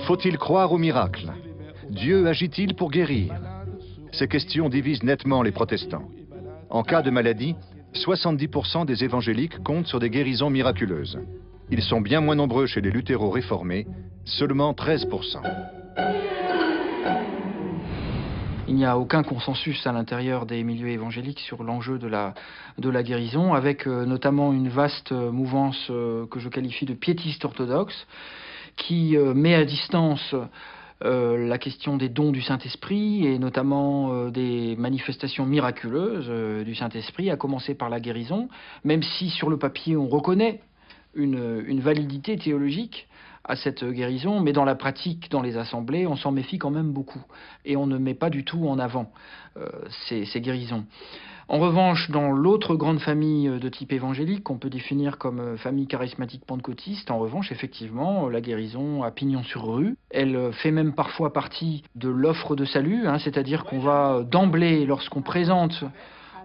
Faut-il croire au miracle? Dieu agit-il pour guérir? Ces questions divisent nettement les protestants. En cas de maladie, 70% des évangéliques comptent sur des guérisons miraculeuses. Ils sont bien moins nombreux chez les luthéraux réformés, seulement 13%. Il n'y a aucun consensus à l'intérieur des milieux évangéliques sur l'enjeu de la guérison, avec notamment une vaste mouvance que je qualifie de piétiste orthodoxe, qui met à distance la question des dons du Saint-Esprit et notamment des manifestations miraculeuses du Saint-Esprit, à commencer par la guérison, même si sur le papier on reconnaît une validité théologique à cette guérison, mais dans la pratique, dans les assemblées, on s'en méfie quand même beaucoup et on ne met pas du tout en avant ces guérisons. En revanche, dans l'autre grande famille de type évangélique, qu'on peut définir comme famille charismatique pentecôtiste, en revanche, effectivement, la guérison a pignon sur rue. Elle fait même parfois partie de l'offre de salut, c'est-à-dire qu'on va d'emblée, lorsqu'on présente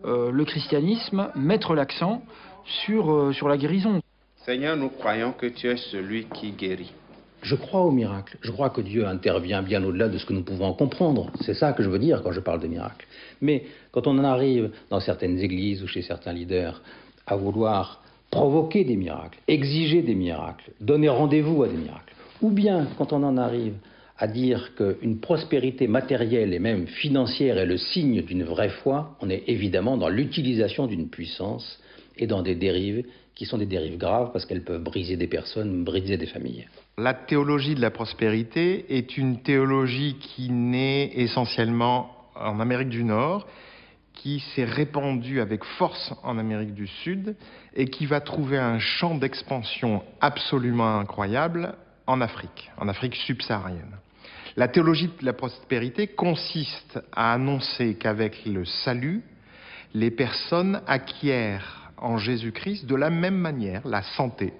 le christianisme, mettre l'accent sur la guérison. Seigneur, nous croyons que tu es celui qui guérit. Je crois au miracle. Je crois que Dieu intervient bien au-delà de ce que nous pouvons comprendre. C'est ça que je veux dire quand je parle de miracle. Mais quand on en arrive dans certaines églises ou chez certains leaders à vouloir provoquer des miracles, exiger des miracles, donner rendez-vous à des miracles, ou bien quand on en arrive à dire qu'une prospérité matérielle et même financière est le signe d'une vraie foi, on est évidemment dans l'utilisation d'une puissance et dans des dérives qui sont des dérives graves parce qu'elles peuvent briser des personnes, briser des familles. La théologie de la prospérité est une théologie qui naît essentiellement en Amérique du Nord, qui s'est répandue avec force en Amérique du Sud et qui va trouver un champ d'expansion absolument incroyable en Afrique subsaharienne. La théologie de la prospérité consiste à annoncer qu'avec le salut, les personnes acquièrent en Jésus-Christ de la même manière la santé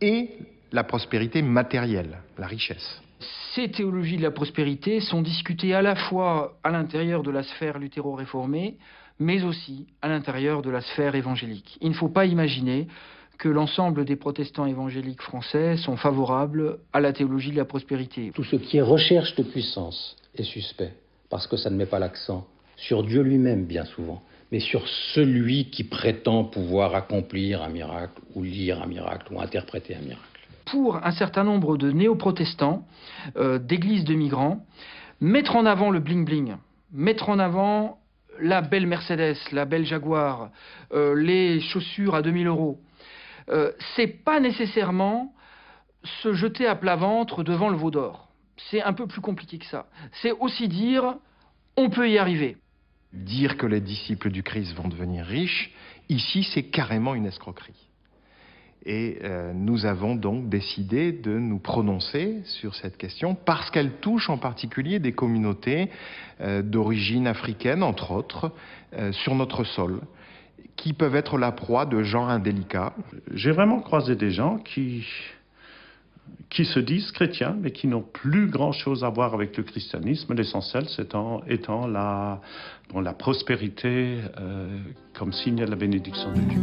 et la prospérité matérielle, la richesse. Ces théologies de la prospérité sont discutées à la fois à l'intérieur de la sphère luthéro-réformée, mais aussi à l'intérieur de la sphère évangélique. Il ne faut pas imaginer que l'ensemble des protestants évangéliques français sont favorables à la théologie de la prospérité. Tout ce qui est recherche de puissance est suspect, parce que ça ne met pas l'accent sur Dieu lui-même bien souvent, mais sur celui qui prétend pouvoir accomplir un miracle, ou lire un miracle, ou interpréter un miracle. Pour un certain nombre de néo-protestants, d'églises de migrants, mettre en avant le bling-bling, mettre en avant la belle Mercedes, la belle Jaguar, les chaussures à 2000 €, c'est pas nécessairement se jeter à plat ventre devant le veau d'or. C'est un peu plus compliqué que ça. C'est aussi dire, on peut y arriver. Dire que les disciples du Christ vont devenir riches, ici c'est carrément une escroquerie. Et nous avons donc décidé de nous prononcer sur cette question parce qu'elle touche en particulier des communautés d'origine africaine, entre autres, sur notre sol, qui peuvent être la proie de gens indélicats. J'ai vraiment croisé des gens qui se disent chrétiens, mais qui n'ont plus grand-chose à voir avec le christianisme. L'essentiel étant la prospérité comme signe de la bénédiction de Dieu.